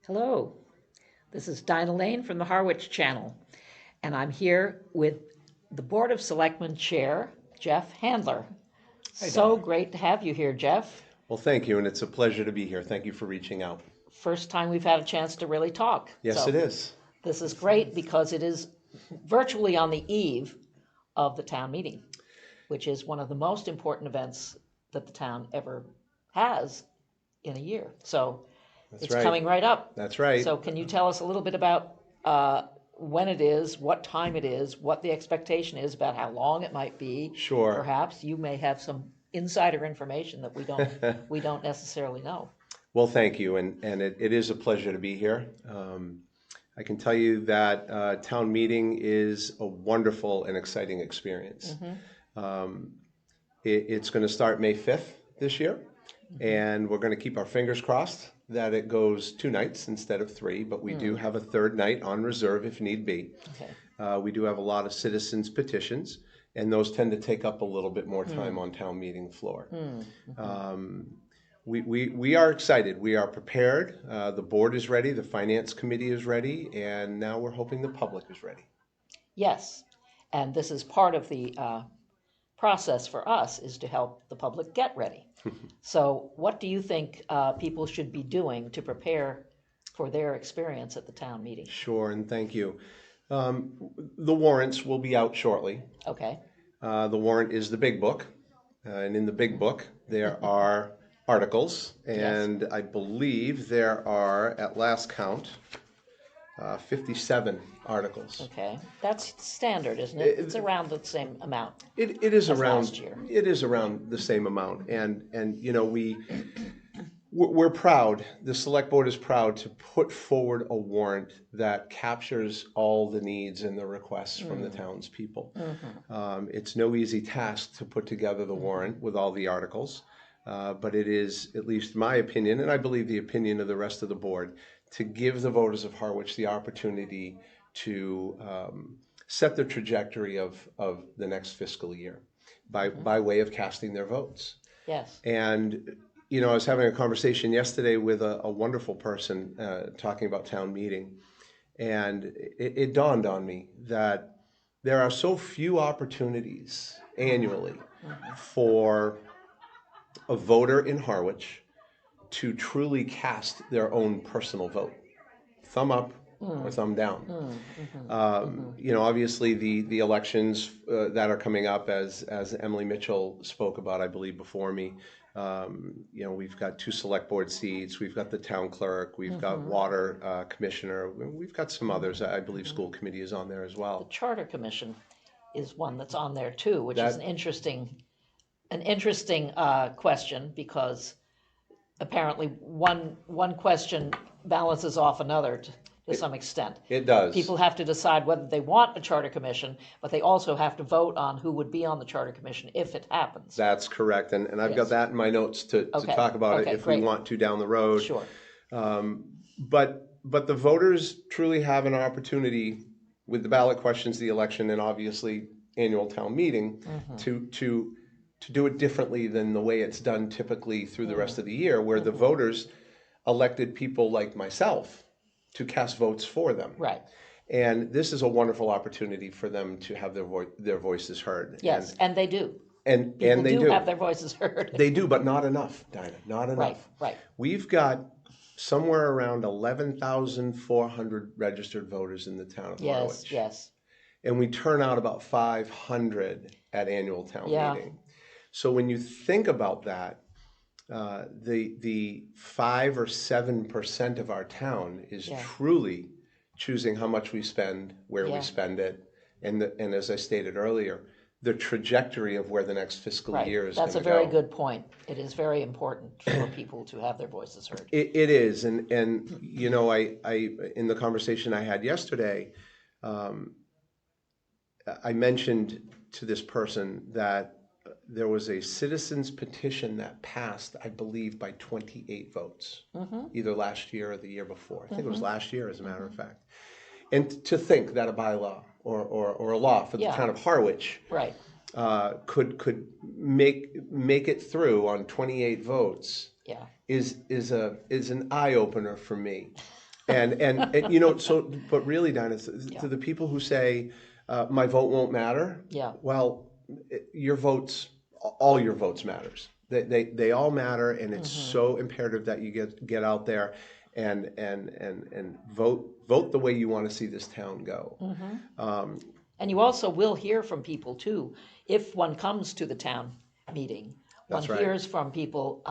Hello, this is Dinah Lane from the Harwich Channel, and I'm here with the Board of Selectmen Chair, Jeff Handler. Hi, So Dinah. great to have you here, Jeff. Well, thank you, and it's a pleasure to be here. Thank you for reaching out. First time we've had a chance to really talk. Yes, it is. This is great because it is virtually on the eve of the town meeting, which is one of the most important events that the town ever has in a year. So That's it's right. coming right up. That's right. So can you tell us a little bit about when it is, what time it is, what the expectation is, about how long it might be? Sure. Perhaps you may have some insider information that we don't necessarily know. Well, thank you, and it is a pleasure to be here. I can tell you that town meeting is a wonderful and exciting experience. It's going to start May 5th this year, and we're going to keep our fingers crossed that it goes 2 nights instead of 3, but we do have a third night on reserve if need be. Okay. We do have a lot of citizens petitions, and those tend to take up a little bit more time on town meeting floor. We are excited. We are prepared. The board is ready. The finance committee is ready, and now we're hoping the public is ready. Yes, and this is part of the process for us, is to help the public get ready. So what do you think people should be doing to prepare for their experience at the town meeting? Sure, and thank you. The warrants will be out shortly. Okay, The warrant is the big book, and in the big book there are articles, and I believe there are, at last count, 57 articles. okay. That's standard, isn't it? It's around the same amount. It is As around last year. it is around the same amount, and you know we're proud. The select board is proud to put forward a warrant that captures all the needs and the requests from the townspeople. It's no easy task to put together the warrant with all the articles, but it is, at least my opinion, and I believe the opinion of the rest of the board, to give the voters of Harwich the opportunity to set the trajectory of the next fiscal year by way of casting their votes. Yes, And, you know, I was having a conversation yesterday with a wonderful person talking about town meeting, and it dawned on me that there are so few opportunities annually for a voter in Harwich to truly cast their own personal vote. Thumb up or thumb down. You know, obviously the elections that are coming up, as Emily Mitchell spoke about, I believe, before me. You know, we've got 2 select board seats. We've got the town clerk. We've got water commissioner. We've got some others. I believe school committee is on there as well. the Charter Commission is one that's on there too, which is an interesting question, because apparently one question balances off another to some extent. It does. People have to decide whether they want a charter commission, but they also have to vote on who would be on the charter commission if it happens. That's correct, and I've got Yes. that in my notes to Okay. talk about it Okay, if great. we want to down the road. Sure. But the voters truly have an opportunity with the ballot questions, the election, and obviously annual town meeting to do it differently than the way it's done typically through the rest of the year, where the voters elected people like myself to cast votes for them. Right. And this is a wonderful opportunity for them to have their voices heard. Yes, and they do. And People they do do. have their voices heard. They do, but not enough, Dinah, not enough. Right, right. We've got somewhere around 11,400 registered voters in the town of Yes, Harwich. yes. And we turn out about 500 at annual town Yeah. meeting. So when you think about that, the 5 or 7% of our town is truly choosing how much we spend, where we spend it, and as I stated earlier, the trajectory of where the next fiscal Right. year is going That's to a very go. good point. It is very important for people to have their voices heard. It is, and you know, I in the conversation I had yesterday, I mentioned to this person that there was a citizens petition that passed, I believe, by 28 votes, either last year or the year before. I think it was last year, as a matter of fact. And to think that a bylaw or a law for the town of Harwich Right. could make it through on 28 votes Yeah. is an eye opener for me. And you know, so, but really, Dinah, to the people who say, my vote won't matter. Yeah. Well, your votes, all your votes matters. They all matter, and it's so imperative that you get out there and vote the way you want to see this town go. And you also will hear from people too, if one comes to the town meeting. One That's right. hears from people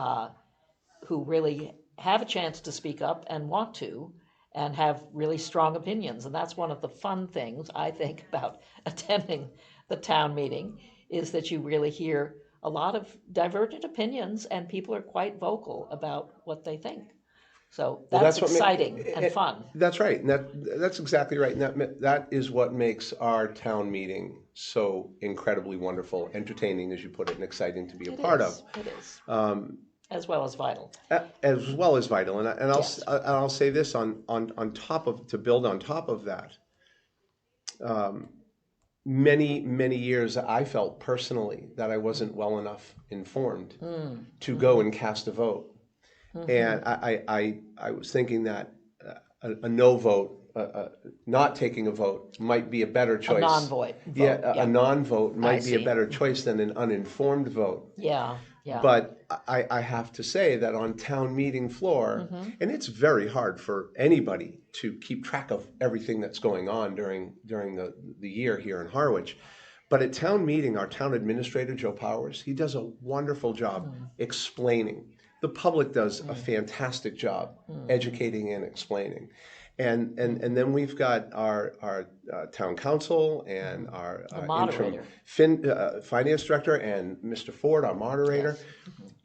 who really have a chance to speak up and want to, and have really strong opinions. And that's one of the fun things, I think, about attending the town meeting, is that you really hear a lot of divergent opinions, and people are quite vocal about what they think. So Well, that's what exciting and fun. That's right, and that's exactly right. And that is what makes our town meeting so incredibly wonderful, entertaining, as you put it, and exciting to be a part of. It is. As well as vital. As well as vital, and Yes. I'll say this on top of, to build on top of that. Many years I felt personally that I wasn't well enough informed to go and cast a vote. And I was thinking that a no vote, not taking a vote, might be a better choice. A non-vote. Yeah, a non-vote might be a see. better choice than an uninformed vote. Yeah, yeah. But I have to say that on town meeting floor, and it's very hard for anybody to keep track of everything that's going on during the year here in Harwich. But at town meeting, our town administrator, Joe Powers, he does a wonderful job explaining. The public does a fantastic job educating and explaining. And then we've got our town council and our interim finance director, and Mr. Ford, our moderator.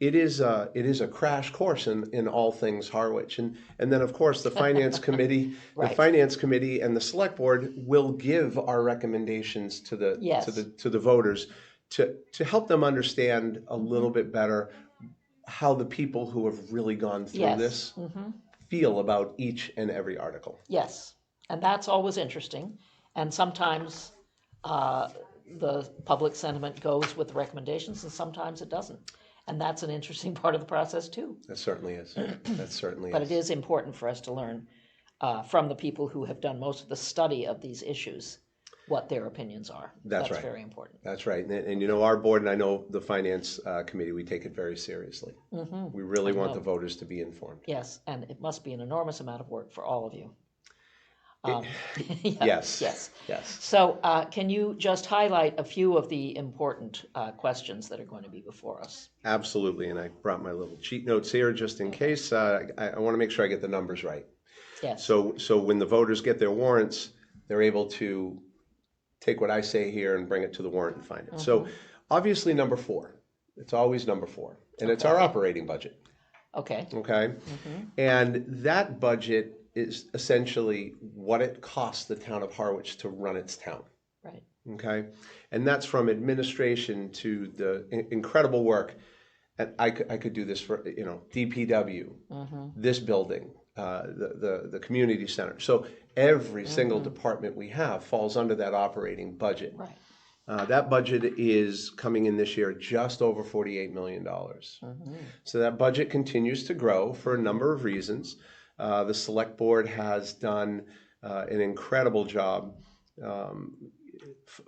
Yes. It is a crash course in all things Harwich. And then of course the finance committee, Right. the finance committee and the select board will give our recommendations to the voters to help them understand a little bit better how the people who have really gone through this feel about each and every article. Yes, and that's always interesting. And sometimes the public sentiment goes with the recommendations, and sometimes it doesn't. And that's an interesting part of the process too. That certainly is. That certainly is. But it is important for us to learn from the people who have done most of the study of these issues what their opinions are. That's right. That's very important. That's right. And you know, our board, and I know the finance committee, we take it very seriously. We really want the voters to be informed. Yes, and it must be an enormous amount of work for all of you. Yes. Yes. Yes. So can you just highlight a few of the important questions that are going to be before us? Absolutely. And I brought my little cheat notes here just in case. I want to make sure I get the numbers right. Yes. So when the voters get their warrants, they're able to take what I say here and bring it to the warrant and find it. So obviously number 4, it's always number 4, and it's our operating budget. Okay. Okay. And that budget is essentially what it costs the town of Harwich to run its town. Right. Okay. And that's from administration to the incredible work. And I could do this for, you know, DPW, this building, the community center. So every single department we have falls under that operating budget. Right. That budget is coming in this year just over $48 million. So that budget continues to grow for a number of reasons. The select board has done an incredible job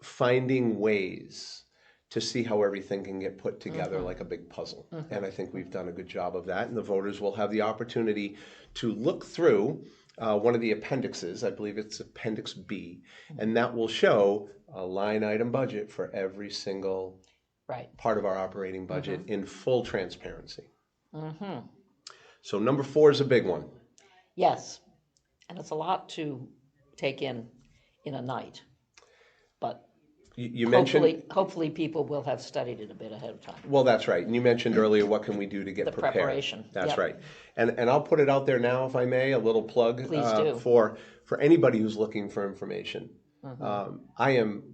finding ways to see how everything can get put together like a big puzzle. And I think we've done a good job of that. And the voters will have the opportunity to look through one of the appendixes, I believe it's Appendix B, and that will show a line item budget for every single part of our operating budget in full transparency. So number 4 is a big one. Yes, and it's a lot to take in a night, but you mentioned hopefully people will have studied it a bit ahead of time. Well, that's right. And you mentioned earlier, what can we do to get prepared? Preparation. That's right. And I'll put it out there now, if I may, a little plug. Please do. For anybody who's looking for information. I am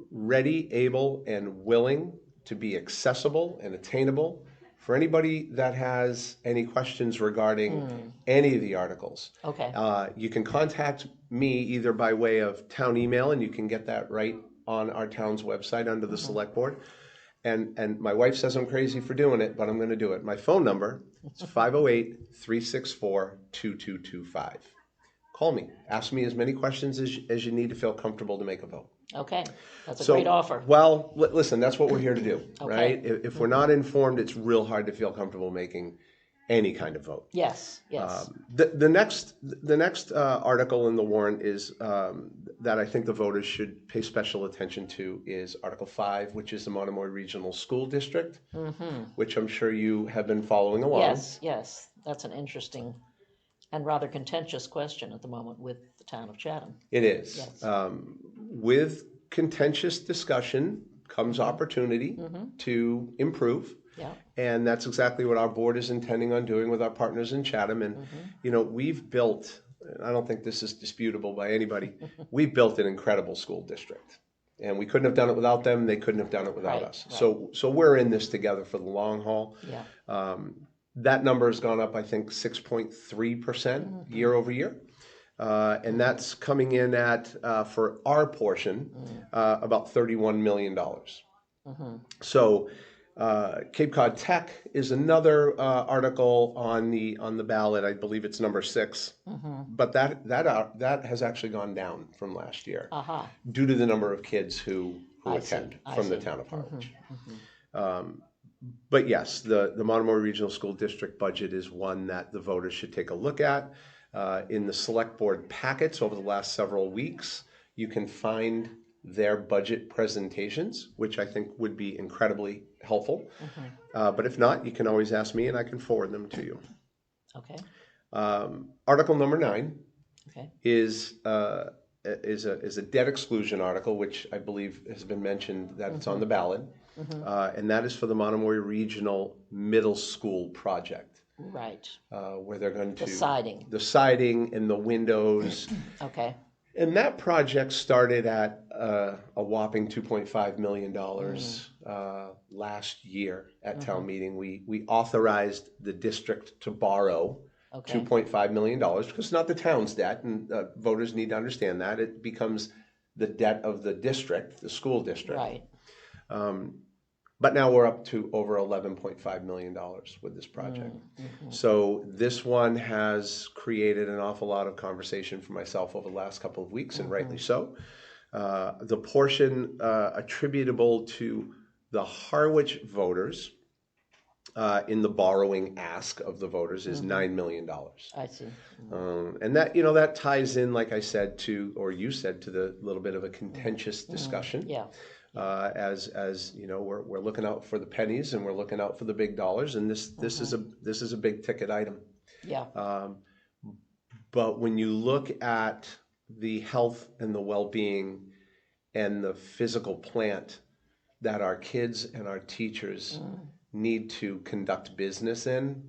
ready, able, and willing to be accessible and attainable for anybody that has any questions regarding any of the articles. Okay. You can contact me either by way of town email, and you can get that right on our town's website under the select board. And my wife says I'm crazy for doing it, but I'm going to do it. My phone number is 508-364-2225. call me. Ask me as many questions as you need to feel comfortable to make a vote. Okay, that's a So, great offer. well, listen, that's what we're here to do, Okay. right? If we're not informed, it's real hard to feel comfortable making any kind of vote. Yes, yes. The next article in the warrant is that I think the voters should pay special attention to is Article 5, which is the Monomoy Regional School District, which I'm sure you have been following along. Yes, yes. That's an interesting and rather contentious question at the moment with the town of Chatham. It is. Yes. With contentious discussion comes opportunity to improve. Yeah. And that's exactly what our board is intending on doing with our partners in Chatham. And, we've built, I don't think this is disputable by anybody, we've built an incredible school district. And we couldn't have done it without them. They couldn't have done it without Right, us. right. So we're in this together for the long haul. Yeah. That number has gone up, I think, 6.3% year over year. And that's coming in at, for our portion, about $31 million. So Cape Cod Tech is another article on the ballot. I believe it's number 6. But that has actually gone down from last year due to the number of kids who attend from the town of Harwich. But yes, the Monomoy Regional School District budget is one that the voters should take a look at. In the select board packets over the last several weeks, you can find their budget presentations, which I think would be incredibly helpful. But if not, you can always ask me and I can forward them to you. Okay. Article number 9 Okay. is a debt exclusion article, which I believe has been mentioned that it's on the ballot. And that is for the Monomoy Regional Middle School project. Right. Where they're going to... The siding and the windows. Okay. And that project started at a whopping $2.5 million last year at town meeting. We authorized the district to borrow $2.5 million because it's not the town's debt, and voters need to understand that. It becomes the debt of the district, the school district. Right. But now we're up to over $11.5 million with this project. So this one has created an awful lot of conversation for myself over the last couple of weeks, and rightly so. The portion attributable to the Harwich voters in the borrowing ask of the voters is $9 million. I see. And that ties in, like I said, or you said, to the little bit of a contentious discussion. Yeah. As you know, we're looking out for the pennies and we're looking out for the big dollars, and this is a big ticket item. Yeah. But when you look at the health and the well-being and the physical plant that our kids and our teachers need to conduct business in,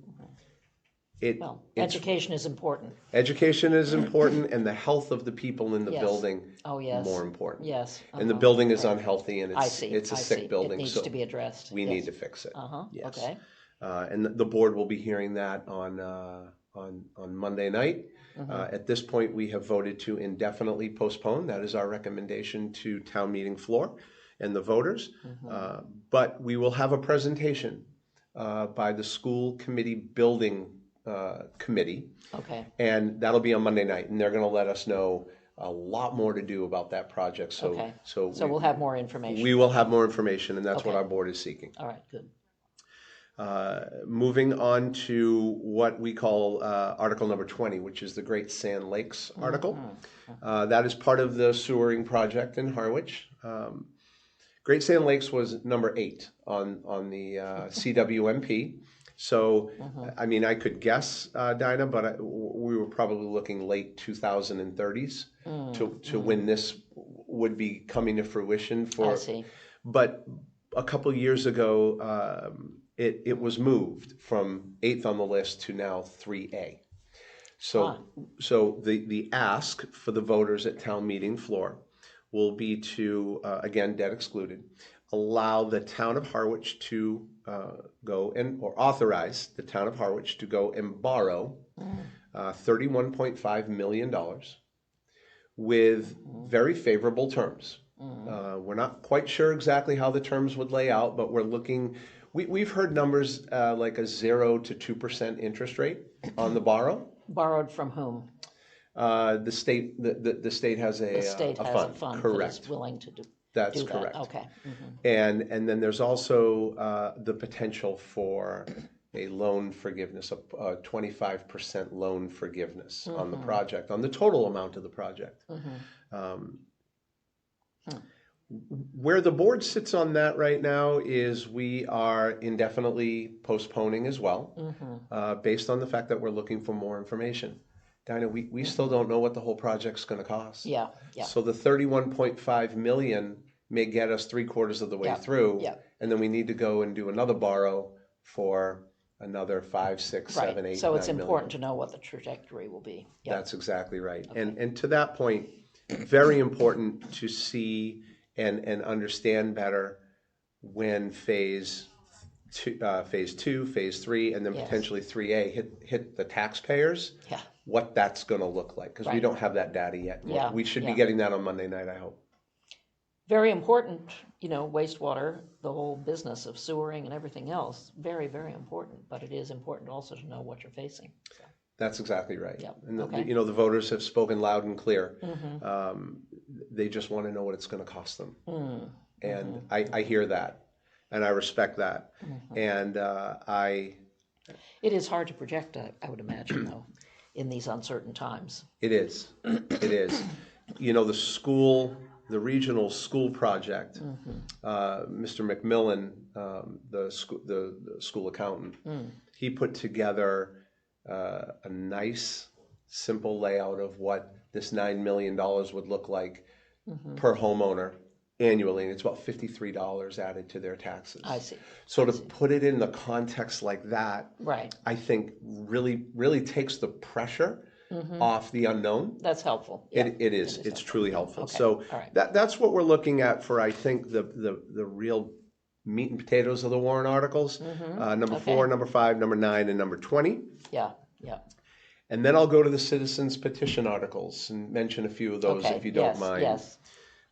education is important. Education is important, and the health of the people in the building more important. Yes. And the building is unhealthy, and I see. it's a sick building. It needs to be addressed. We need to fix it. Yes. Okay. And the board will be hearing that on Monday night. At this point, we have voted to indefinitely postpone. That is our recommendation to town meeting floor and the voters. But we will have a presentation by the school committee building committee. Okay. And that'll be on Monday night, and they're going to let us know a lot more to do about that project. So we'll have more information. We will have more information, and that's what our board is seeking. All right, good. Moving on to what we call article number 20, which is the Great Sand Lakes article. That is part of the sewering project in Harwich. Great Sand Lakes was number 8 on the CWMP. So, I mean, I could guess, Dinah, but we were probably looking late 2030s to when this would be coming to fruition. I see. But a couple years ago, it was moved from 8th on the list to now 3A. So the ask for the voters at town meeting floor will be to, again, debt excluded, allow the town of Harwich to or authorize the town of Harwich to go and borrow $31.5 million with very favorable terms. We're not quite sure exactly how the terms would lay out, but we're looking, we've heard numbers like a 0 to 2% interest rate on the borrow. Borrowed from whom? The state has The state a has a fund. fund that Correct. is willing to do That's that. correct. Okay. And then there's also the potential for a loan forgiveness, a 25% loan forgiveness on the project, on the total amount of the project. Where the board sits on that right now is we are indefinitely postponing as well, based on the fact that we're looking for more information. Dinah, we still don't know what the whole project's gonna cost. Yeah, yeah. So the 31.5 million may get us 3/4 of the way Yeah, through. yeah. And then we need to go and do another borrow for another 5, 6, 7, 8, Right, so it's 9 million. important to know what the trajectory will be. Yeah, That's exactly right. And to that point, very important to see and understand better when phase two, phase 3, and then Yes. potentially 3A hit the taxpayers, yeah, what that's gonna look like, because we Right. don't have that data yet. Yeah, We should be yeah. getting that on Monday night, I hope. very important, wastewater, the whole business of sewering and everything else, very, very important, but it is important also to know what you're facing. So, That's exactly right. Yep, And okay. the voters have spoken loud and clear. They just want to know what it's going to cost them. And I hear that, and I respect that. And it is hard to project, I would imagine, though, in these uncertain times. it is. It is. The regional school project, Mr. McMillan, the school accountant, he put together a nice, simple layout of what this $9 million would look like per homeowner annually, and it's about $53 added to their taxes. I see. So to put it in the context like that, Right, I think really takes the pressure off the unknown. that's helpful. Yeah. It is. It's truly helpful. Okay, So all right. that's what we're looking at for, I think, the real meat and potatoes of the Warren articles. Number 4, number 5, number 9, and number 20. Yeah, yeah. And then I'll go to the citizens petition articles and mention a few of those Okay, if you don't yes, mind. yes.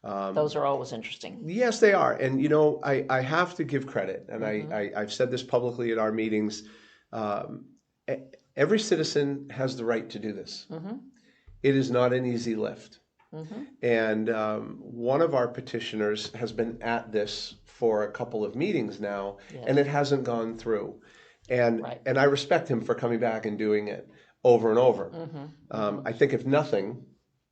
Those are always interesting. Yes, they are. And I have to give credit, and I've said this publicly at our meetings. Every citizen has the right to do this. It is not an easy lift. And one of our petitioners has been at this for a couple of meetings now, and it hasn't gone through. And Right. and I respect him for coming back and doing it over and over. I think if nothing,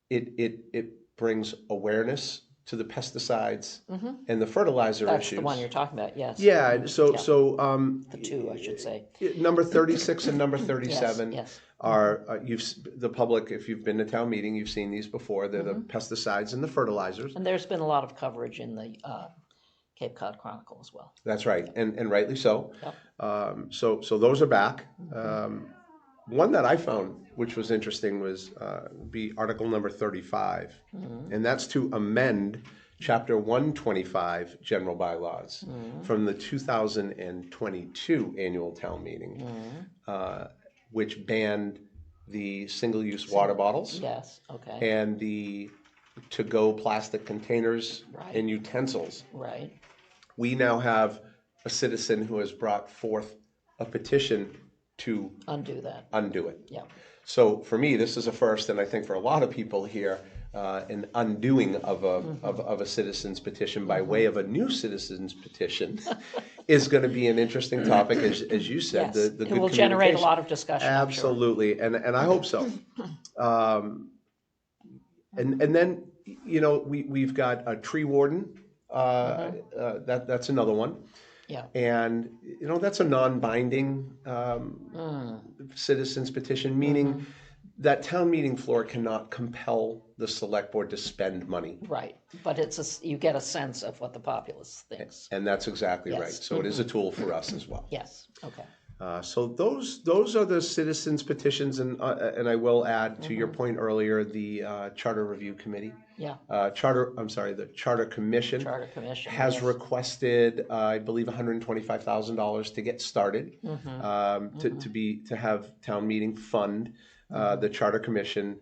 it brings awareness to the pesticides and the fertilizer That's issues. the one you're talking about, yes. Yeah. So The two, I should say. number 36 and number 37 yes. are the public. If you've been to town meeting, you've seen these before. They're the pesticides and the fertilizers. And there's been a lot of coverage in the Cape Cod Chronicle as well. That's right, and rightly so. Yep. So those are back. One that I found, which was interesting, was be article number 35, and that's to amend chapter 125 general bylaws from the 2022 annual town meeting, which banned the single-use water bottles Yes, okay, and the to-go plastic containers Right. and utensils. right. We now have a citizen who has brought forth a petition to Undo that, undo it. yeah. So for me, this is a first, and I think for a lot of people here, an undoing of a citizen's petition by way of a new citizen's petition is going to be an interesting topic, as you said. Yes, The it good will generate a communication. lot of discussion, I'm sure. Absolutely, and I hope so. And then we've got a tree warden. That's another one. Yeah, And that's a non-binding citizens petition, meaning that town meeting floor cannot compel the select board to spend money. right. But you get a sense of what the populace thinks. And that's exactly right. Yes. So it is a tool for us as well. Yes, okay. So those are the citizens petitions, and I will add to your point earlier, the Charter Review Committee. Yeah, The Charter Commission Charter Commission. has yes. requested, I believe, $125,000 to get started, to have town meeting fund the Charter Commission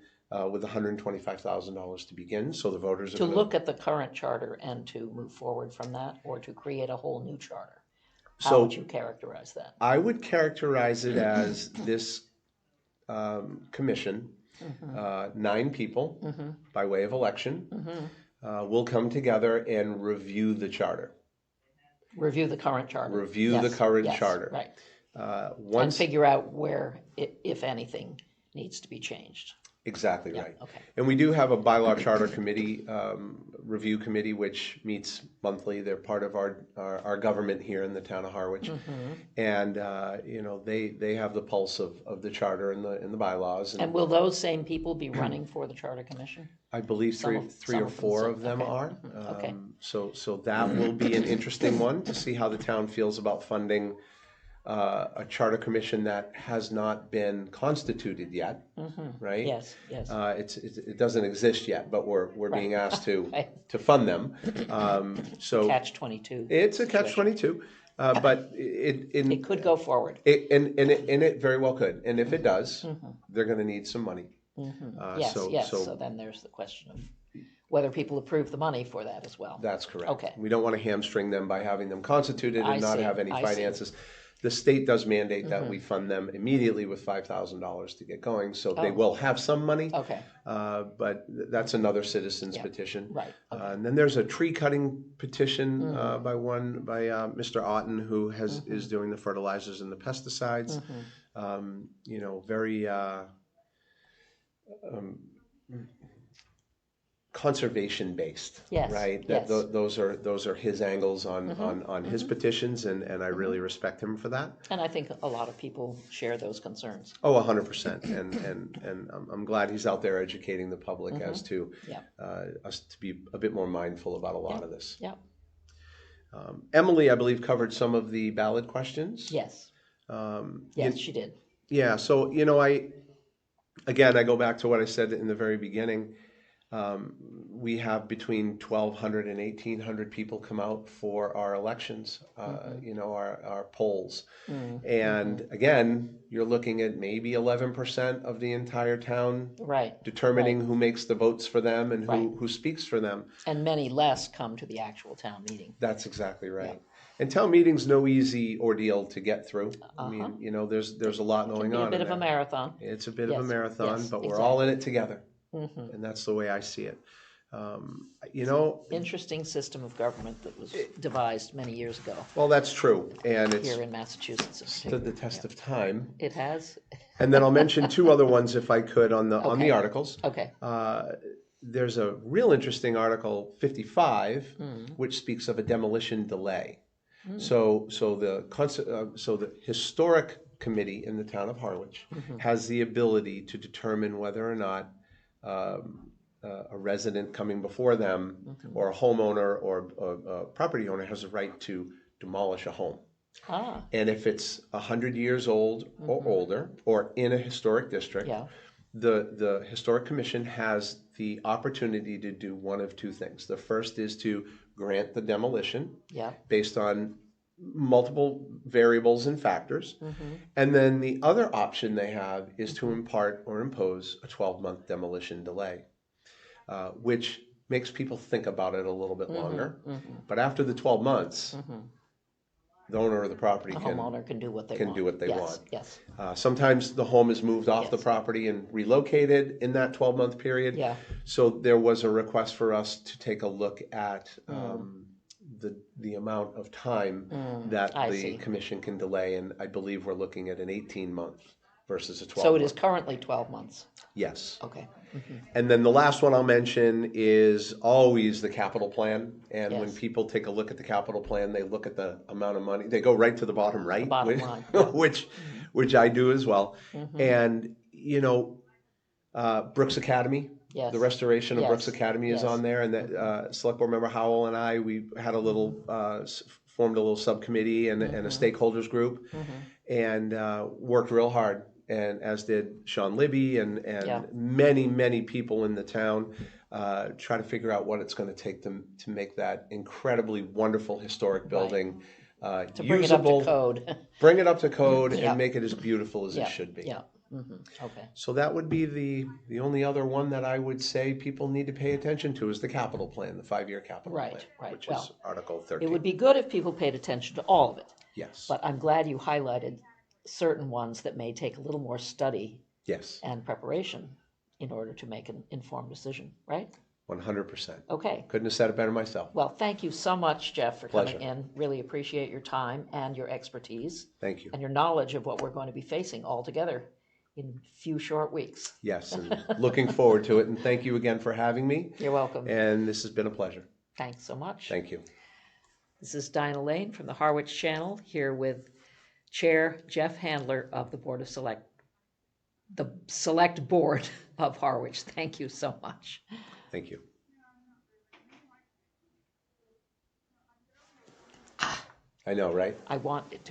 with $125,000 to begin. So the voters are To gonna- look at the current charter and to move forward from that, or to create a whole new charter? How So- would you characterize that? I would characterize it as this commission 9 people by way of election, will come together and review the charter. Review the current charter. Review the current yes, charter. right. And Once figure out where, if anything, needs to be changed. Exactly right. Okay. And we do have a bylaw charter committee, review committee, which meets monthly. They're part of our government here in the town of Harwich. And, you know, they have the pulse of the charter and the bylaws. And will those same people be running for the Charter Commission? I believe three some or of them, four so- of them okay. are. Okay. So that will be an interesting one to see how the town feels about funding a charter commission that has not been constituted yet, right? Yes, yes. It doesn't exist yet, but we're being asked to Right. to fund them. So Catch-22. it's a catch-22, but It could go forward. and it very well could. And if it does, they're going to need some money. Yes, so- yes. so- So then there's the question of whether people approve the money for that as well. That's correct. Okay. We don't want to hamstring them by having them constituted and I not see, have any I see. finances. The state does mandate that we fund them immediately with $5,000 to get going, so they will have some money. Okay, But that's another citizen's Yeah. petition. right. And then there's a tree cutting petition by Mr. Otten, who is doing the fertilizers and the pesticides. You know, very conservation based, Yes, right? yes. Those are his angles on his petitions, and I really respect him for that. And I think a lot of people share those concerns. Oh, 100%. And I'm glad he's out there educating the public as to Yeah. us to be a bit more mindful about a lot of this. Yeah, Emily, I believe, covered some of the ballot questions. yes, Um, yes, she did. Yeah, so, you know, I go back to what I said in the very beginning. We have between 1,200 and 1,800 people come out for our elections, you know, our polls. And again, you're looking at maybe 11% of the entire town Right. determining who makes the votes for them and Right. who speaks for them. And many less come to the actual town meeting. That's exactly right. And town meeting's no easy ordeal to get through. I mean, you know, there's a lot going Be on. a bit in of a there. marathon. It's a bit of a Yes, marathon, yes, but we're all in it together. Mm-hmm. And that's the way I see it. You know, Interesting system of government that was devised many years ago well, that's true. And it's here in Massachusetts in stood particular. the test of time. It has? And then I'll mention 2 other ones if I could on the Okay. articles. Okay, There's a real interesting Article 55, Hmm. which speaks of a demolition delay. So the historic committee in the town of Harwich has the ability to determine whether or not a resident coming before them or a homeowner or a property owner has a right to demolish a home. ah, And if it's 100 years old or older, or in a historic district, yeah, the Historic Commission has the opportunity to do one of 2 things. The first is to grant the demolition yeah, based on multiple variables and factors. And then the other option they have is to impart or impose a 12-month demolition delay, which makes people think about it a little bit longer. But after the 12 months, the owner of the property the can homeowner can do what they can want. do what they Yes, want. Yes, sometimes the home is moved off the Yes. property and relocated in that 12-month period. yeah, So there was a request for us to take a look at the amount of time that I the see. commission can delay, and I believe we're looking at an 18-month versus a 12. so it is currently 12 months. Yes. Okay, And then the last one I'll mention is always the capital plan. And when Yes. people take a look at the capital plan, they look at the amount of money. They go right to the bottom right, bottom which, line, yeah. which I do as well. And you know, Brooks Academy, yes. the restoration of Yes. Brooks Academy is Yes. on there, and that Select Board Member Howell and I, we had a little formed a little subcommittee and a stakeholders group, and worked real hard. And as did Sean Libby and Yeah. many people in the town, try to figure out what it's going to take to make that incredibly wonderful historic building To bring it up usable, to code. bring it up to code, Yeah. and make it as beautiful as Yeah, it should be. yeah, okay. So that would be the only other one that I would say people need to pay attention to is the capital plan, the 5-year capital Right, plan, right. which Well, is Article 13. It would be good if people paid attention to all of it, Yes. but I'm glad you highlighted certain ones that may take a little more study Yes. and preparation in order to make an informed decision, right? 100%. Okay. Couldn't have said it better myself. Well, thank you so much, Jeff, for coming Pleasure. in. Really appreciate your time and your expertise Thank you. and your knowledge of what we're going to be facing all together in a few short weeks. Yes, and looking forward to it. And thank you again for having me. You're welcome. And this has been a pleasure. Thanks so much. Thank you. This is Dinah Lane from the Harwich Channel, here with Chair Jeff Handler of the Select Board of Harwich. Thank you so much. Thank you. I know, right? I want it to